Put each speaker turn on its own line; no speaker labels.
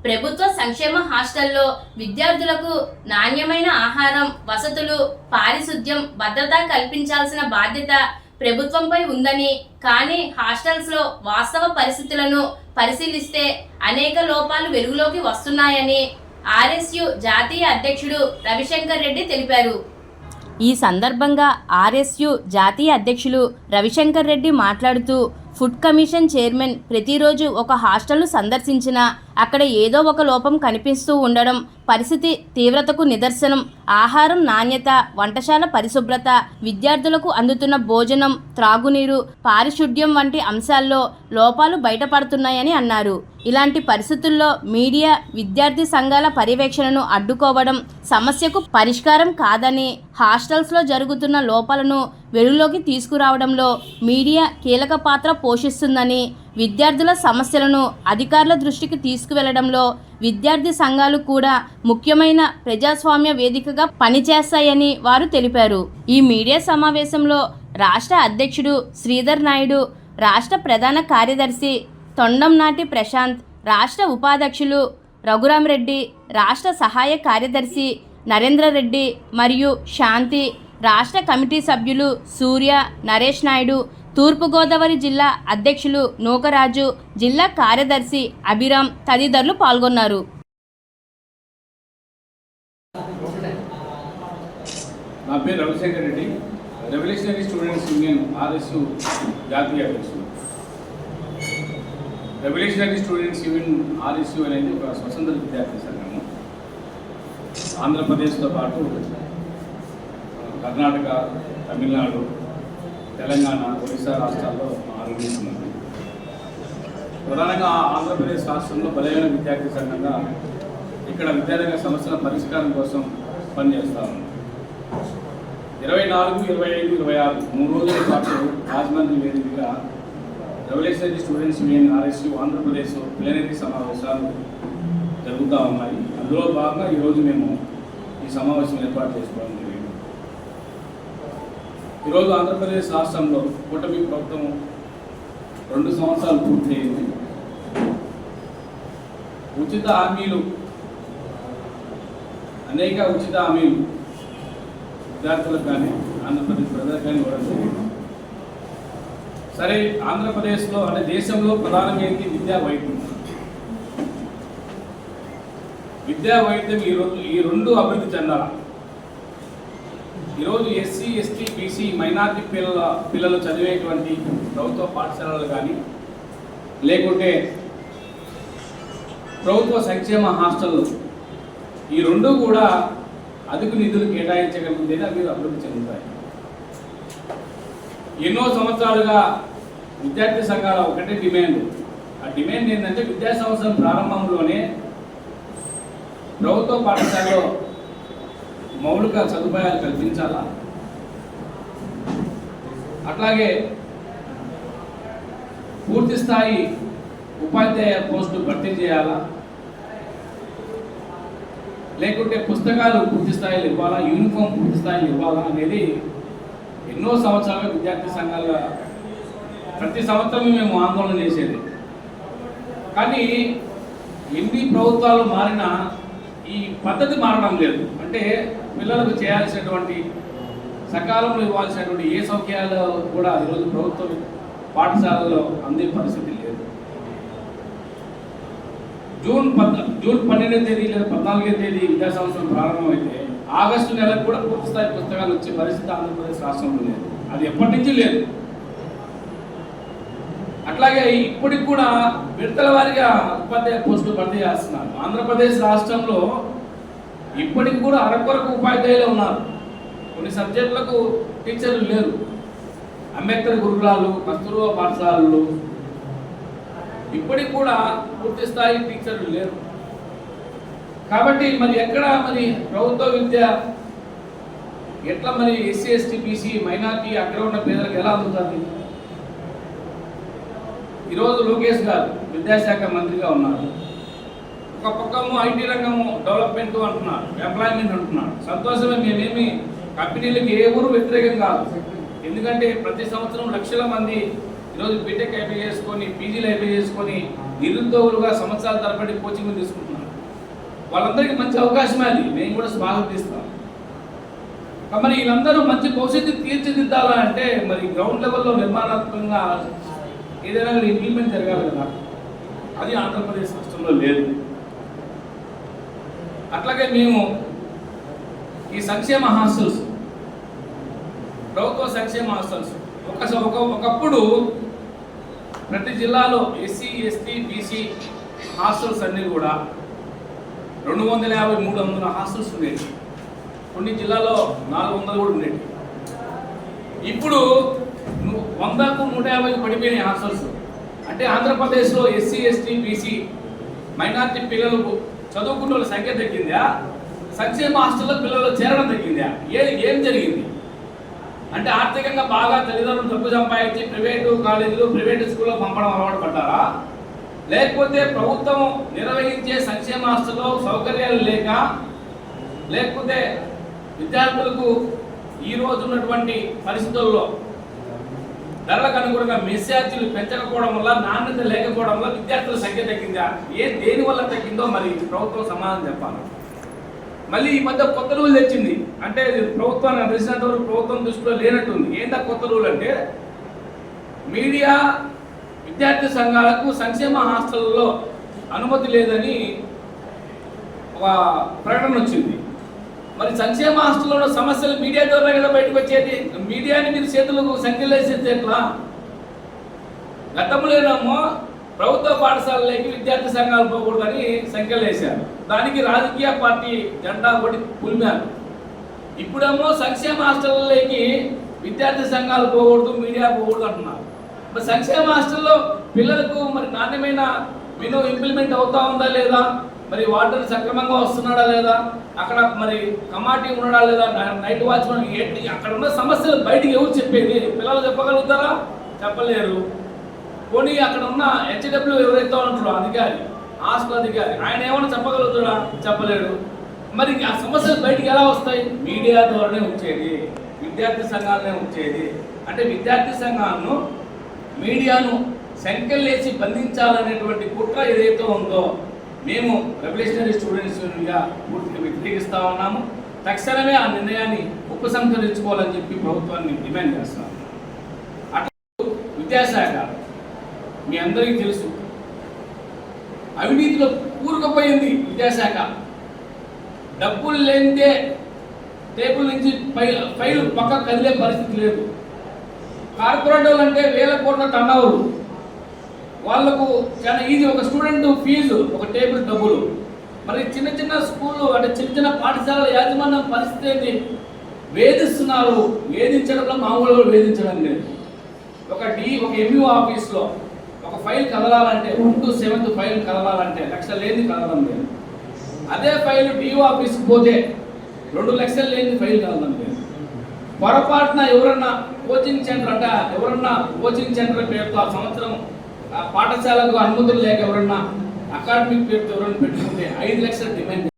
ప్రభుత్వ సంక్షేమ హాస్టల్లో విద్యార్థులకు నాణ్యమైన ఆహారం, వసతులు, పారిశుద్ధ్యం, భద్రత కల్పించాల్సిన బాధ్యత ప్రభుత్వంపై ఉందని, కానీ హాస్టల్స్లో వాస్తవ పరిస్థితులను పరిశీలిస్తే అనేక లోపాలు వెలుగులోకి వస్తున్నాయని ఆర్ఎస్యు జాతీయ అధ్యక్షుడు రవిశంకర్ రెడ్డి తెలిపారు. ఈ సందర్భంగా ఆర్ఎస్యు జాతీయ అధ్యక్షులు రవిశంకర్ రెడ్డి మాట్లాడుతూ, ఫుడ్ కమిషన్ చైర్మన్ ప్రతిరోజు ఒక హాస్టల్ను సందర్శించినా అక్కడ ఏదో ఒక లోపం కనిపిస్తూ ఉండడం పరిస్థితి తీవ్రతకు నిదర్శనం. ఆహారం నాణ్యత, వంటశాల పరిశుభ్రత, విద్యార్థులకు అందుతున్న భోజనం, త్రాగునీరు, పారిశుద్ధ్యం వంటి అంశాల్లో లోపాలు బయటపడుతున్నాయని అన్నారు. ఇలాంటి పరిస్థితుల్లో మీడియా, విద్యార్థి సంఘాల పర్యవేక్షణను అడ్డుకోవడం సమస్యకు పరిష్కారం కాదని, హాస్టల్స్లో జరుగుతున్న లోపాలను వెలుగులోకి తీసుకురావడంలో మీడియా కీలక పాత్ర పోషిస్తుందని, విద్యార్థుల సమస్యలను అధికారుల దృష్టికి తీసుకువెళ్లడంలో విద్యార్థి సంఘాలు కూడా ముఖ్యమైన ప్రజాస్వామ్య వేదికగా పనిచేస్తాయని వారు తెలిపారు. ఈ మీడియా సమావేశంలో రాష్ట్ర అధ్యక్షుడు శ్రీధర్ నాయుడు, రాష్ట్ర ప్రధాన కార్యదర్శి తొండంనాటి ప్రశాంత్, రాష్ట్ర ఉపాధ్యక్షులు రఘురామరెడ్డి, రాష్ట్ర సహాయ కార్యదర్శి నరేంద్రరెడ్డి మరియు శాంతి, రాష్ట్ర కమిటీ సభ్యులు సూర్య, నరేష్ నాయుడు, తూర్పుగోదావరి జిల్లా అధ్యక్షులు నూకరాజు, జిల్లా కార్యదర్శి అభిరామ్ తదితరులు పాల్గొన్నారు.
నా పేరు Ravishankar Reddy, revolutionary students union RSU జాతీయ అధ్యక్షుడు. రెవల్యూషనరీ స్టూడెంట్స్ యూనియన్ ఆర్ఎస్యు అనేది ఒక స్వతంత్ర విద్యార్థి సంఘము. ఆంధ్రప్రదేశ్తో పాటు కర్ణాటక, తమిళనాడు, తెలంగాణ, ఒరిస్సా రాష్ట్రాల్లో ఆరంభిస్తున్నది. ప్రధానంగా ఆంధ్రప్రదేశ్ రాష్ట్రంలో బలమైన విద్యార్థి సంఘంగా ఇక్కడ విద్యారంగ సమస్యల పరిష్కారం కోసం పనిచేస్తా ఉన్నాం. 24, 25, 26 3 రోజుల పాటు రాజమండ్రి వేదికగా revolutionary students union RSU Andhra Pradesh plenary సమావేశాలు జరుగుతూ ఉన్నాయి. అందులో భాగంగా ఈరోజు మేము ఈ సమావేశం ఏర్పాటు చేసుకోవడం జరిగింది. ఈరోజు ఆంధ్రప్రదేశ్ రాష్ట్రంలో కూటమి ప్రభుత్వం 2 సంవత్సరాలు పూర్తయింది. ఉచిత హామీలు, అనేక ఉచిత హామీలు విద్యార్థులకు కానీ ఆంధ్రప్రదేశ్ ప్రజలకు కానీ ఇవ్వడం జరిగింది. సరే, ఆంధ్రప్రదేశ్లో అంటే దేశంలో ప్రధానమైనది విద్యా వైద్యం. విద్యా వైద్యం ఈ రెండు అభివృద్ధి చెందాలి. ఈరోజు ఎస్సీ, ఎస్టీ, బీసీ, మైనారిటీ పిల్లలు చదివేటువంటి ప్రభుత్వ పాఠశాలలు కానీ లేకుంటే ప్రభుత్వ సంక్షేమ హాస్టళ్ళు, ఈ రెండు కూడా అధిక నిధులు కేటాయించగలిగితేనే అవి అభివృద్ధి చెందుతాయి. ఎన్నో సంవత్సరాలుగా విద్యార్థి సంఘాల ఒకటే డిమాండ్. ఆ డిమాండ్ ఏంటంటే విద్యా సంవత్సరం ప్రారంభంలోనే ప్రభుత్వ పాఠశాలలో మౌలిక సదుపాయాలు కల్పించాలా, అట్లాగే పూర్తి స్థాయి ఉపాధ్యాయ పోస్టు భర్తీ చేయాలా, లేకుంటే పుస్తకాలు పూర్తి స్థాయిలో ఇవ్వాలా, యూనిఫామ్ పూర్తి స్థాయిలో ఇవ్వాలా అనేది ఎన్నో సంవత్సరాలుగా విద్యార్థి సంఘాలుగా ప్రతి సంవత్సరం మేము ఆందోళన చేసేది. కానీ ఎన్ని ప్రభుత్వాలు మారినా ఈ పద్ధతి మారడం లేదు. అంటే పిల్లలకు చేయాల్సినటువంటి సకాలంలో ఇవ్వాల్సినటువంటి ఏ సౌకర్యాలు కూడా ఈరోజు ప్రభుత్వ పాఠశాలలో అందే పరిస్థితి లేదు. జూన్ 12వ తేదీ లేదా 14వ తేదీ విద్యా సంవత్సరం ప్రారంభమైతే ఆగస్టు నెలకు కూడా పూర్తి స్థాయి పుస్తకాలు వచ్చే పరిస్థితి ఆంధ్రప్రదేశ్ రాష్ట్రంలో లేదు. అది ఎప్పటి నుంచి లేదు. అట్లాగే ఇప్పటికి కూడా విడతల వారిగా ఉపాధ్యాయ పోస్టులు భర్తీ చేస్తున్నారు. ఆంధ్రప్రదేశ్ రాష్ట్రంలో ఇప్పటికి కూడా అరకొరకు ఉపాధ్యాయులు ఉన్నారు. కొన్ని సబ్జెక్టులకు టీచర్లు లేరు. అంబేద్కర్ గురుకులాలు, కస్తూర్బా పాఠశాలలు ఇప్పటికి కూడా పూర్తి స్థాయి టీచర్లు లేరు. కాబట్టి మరి ఎక్కడ మరి ప్రభుత్వ విద్య ఎట్లా మరి ఎస్సీ, ఎస్టీ, బీసీ, మైనార్టీ, అగ్రవర్ణ పేదలకు ఎలా అందుతుంది? ఈరోజు లోకేష్ గారు విద్యాశాఖ మంత్రిగా ఉన్నారు. ఒక పక్కము ఐటీ రంగము డెవలప్మెంట్ అంటున్నారు, ఎంప్లాయ్మెంట్ అంటున్నారు. సంతోషమే, మేమేమి కంపెనీలకు ఏ ఊరు వ్యతిరేకం కాదు. ఎందుకంటే ప్రతి సంవత్సరం లక్షల మంది ఈరోజు బీటెక్ అయిపోయి చేసుకొని పీజీలు అయిపోయి చేసుకొని నిరుద్యోగులుగా సంవత్సరాల తరబడి కోచింగ్ తీసుకుంటున్నారు. వాళ్ళందరికీ మంచి అవకాశమే, అది నేను కూడా స్వాగతిస్తాను. మరి వీళ్ళందరూ మంచి భవిష్యత్తు తీర్చిదిద్దాలంటే మరి గ్రౌండ్ లెవెల్లో నిర్మాణాత్మకంగా ఏదైనా ఇంప్లిమెంట్ జరగాలి కదా, అది ఆంధ్రప్రదేశ్ రాష్ట్రంలో లేదు. అట్లాగే మేము ఈ సంక్షేమ హాస్టల్స్, ప్రభుత్వ సంక్షేమ హాస్టల్స్ ఒకప్పుడు ప్రతి జిల్లాలో ఎస్సీ ఎస్టీ బీసీ హాస్టల్స్ అన్నీ కూడా 250, 300 హాస్టల్స్ ఉండేవి. కొన్ని జిల్లాలో 400 కూడా ఉండేవి. ఇప్పుడు 100కు 150 పడిపోయినాయి హాస్టల్స్. అంటే ఆంధ్రప్రదేశ్లో ఎస్సీ ఎస్టీ బీసీ మైనార్టీ పిల్లలు చదువుకున్న వాళ్ళ సంఖ్య తగ్గిందా, సంక్షేమ హాస్టల్లో పిల్లలు చేరడం తగ్గిందా? ఏం జరిగింది అంటే ఆర్థికంగా బాగా తల్లిదండ్రులు డబ్బు సంపాదించి ప్రైవేటు కాలేజీలు ప్రైవేటు స్కూల్లో పంపడం అలవాటు పడ్డారా, లేకపోతే ప్రభుత్వం నిర్వహించే సంక్షేమ హాస్టల్లో సౌకర్యాలు లేకపోతే విద్యార్థులకు ఈ రోజు ఉన్నటువంటి పరిస్థితుల్లో ధరలకు అనుగుణంగా మెస్ ఛార్జీలు పెంచకపోవడం వల్ల, నాణ్యత లేకపోవడం వల్ల విద్యార్థుల సంఖ్య తగ్గిందా? దేని వల్ల తగ్గిందో మరి ప్రభుత్వం సమాధానం చెప్పాలి. మళ్ళీ ఈ మధ్య కొత్త రూల్ తెచ్చింది. అంటే ప్రభుత్వాన్ని తెలిసినంత వరకు ప్రభుత్వం దృష్టిలో లేనట్టుంది. ఏంటా కొత్త రూల్ అంటే, మీడియా విద్యార్థి సంఘాలకు సంక్షేమ హాస్టల్లో అనుమతి లేదని ఒక ప్రకటన వచ్చింది. మరి సంక్షేమ హాస్టల్లో ఉన్న సమస్యలు మీడియా ద్వారా కదా బయటకు వచ్చేది. మీడియాని మీరు చేతులకు సంఖ్యలేసేది ఎట్లా? గతంలోనేమో ప్రభుత్వ పాఠశాలలోకి విద్యార్థి సంఘాలు పోకూడదని సంఖ్యలు వేశారు. దానికి రాజకీయ పార్టీ జెండా ఒకటి పులిమారు. ఇప్పుడేమో సంక్షేమ హాస్టల్లోకి విద్యార్థి సంఘాలు పోకూడదు, మీడియా పోకూడదు అంటున్నారు. మరి సంక్షేమ హాస్టల్లో పిల్లలకు మరి నాణ్యమైన మెనూ ఇంప్లిమెంట్ అవుతా ఉందా లేదా, మరి వాటర్ సక్రమంగా వస్తున్నాడా లేదా, అక్కడ మరి కమాటీ ఉన్నాడా లేదా, నైట్ వాచ్మెన్ ఏంటి, అక్కడ ఉన్న సమస్యలు బయటికి ఎవరు చెప్పేది? పిల్లలు చెప్పగలుగుతారా? చెప్పలేరు. పోనీ అక్కడ ఉన్న హెచ్డబ్ల్యూ ఎవరైతే ఉంటారో అధికారి, హాస్టల్ అధికారి, ఆయన ఏమైనా చెప్పగలుగుతాడా? చెప్పలేడు. మరి ఆ సమస్యలు బయటికి ఎలా వస్తాయి? మీడియా ద్వారానే వచ్చేది, విద్యార్థి సంఘాలనే వచ్చేది. అంటే విద్యార్థి సంఘాలను మీడియాను సంఖ్యలేసి బంధించాలనేటువంటి కుట్ర ఏదైతే ఉందో మేము రెవల్యూషనరీ స్టూడెంట్స్ యూనియన్గా పూర్తిగా వ్యతిరేకిస్తా ఉన్నాము. తక్షణమే ఆ నిర్ణయాన్ని ఉపసంహరించుకోవాలని చెప్పి ప్రభుత్వాన్ని డిమాండ్ చేస్తున్నాము. అటు విద్యాశాఖ మీ అందరికీ తెలుసు, అవినీతిలో కూరుకుపోయింది విద్యాశాఖ. డబ్బులు లేనిదే టేబుల్ నుంచి ఫైలు పక్క కదిలే పరిస్థితి లేదు. కార్పొరేటర్లు అంటే వేల కోట్ల టర్నోవర్, వాళ్లకు చాలా ఈజీ. ఒక స్టూడెంట్ ఫీజు, ఒక టేబుల్ డబ్బులు. మరి చిన్న చిన్న స్కూళ్ళు అంటే చిన్న పాఠశాలల యాజమాన్యం పరిస్థితి ఏంటి? వేధిస్తున్నారు. వేధించడంలో మామూలుగా వేధించడం లేదు. ఒక ఎంఈఓ ఆఫీస్లో ఒక ఫైల్ కదలాలంటే 1 to 7th ఫైల్ కదలాలంటే 1 లక్ష లేని కదలడం లేదు. అదే ఫైల్ డిఓ ఆఫీస్కి పోతే 2 లక్షలు లేని ఫైల్ కదలడం లేదు. పొరపాటున ఎవరన్నా కోచింగ్ సెంటర్ పేరుతో ఆ సంవత్సరం పాఠశాలకు అనుమతులు లేక ఎవరన్నా అకాడమిక్ పేరుతో ఎవరన్నా పెట్టుకుంటే 5 లక్షల డిమాండ్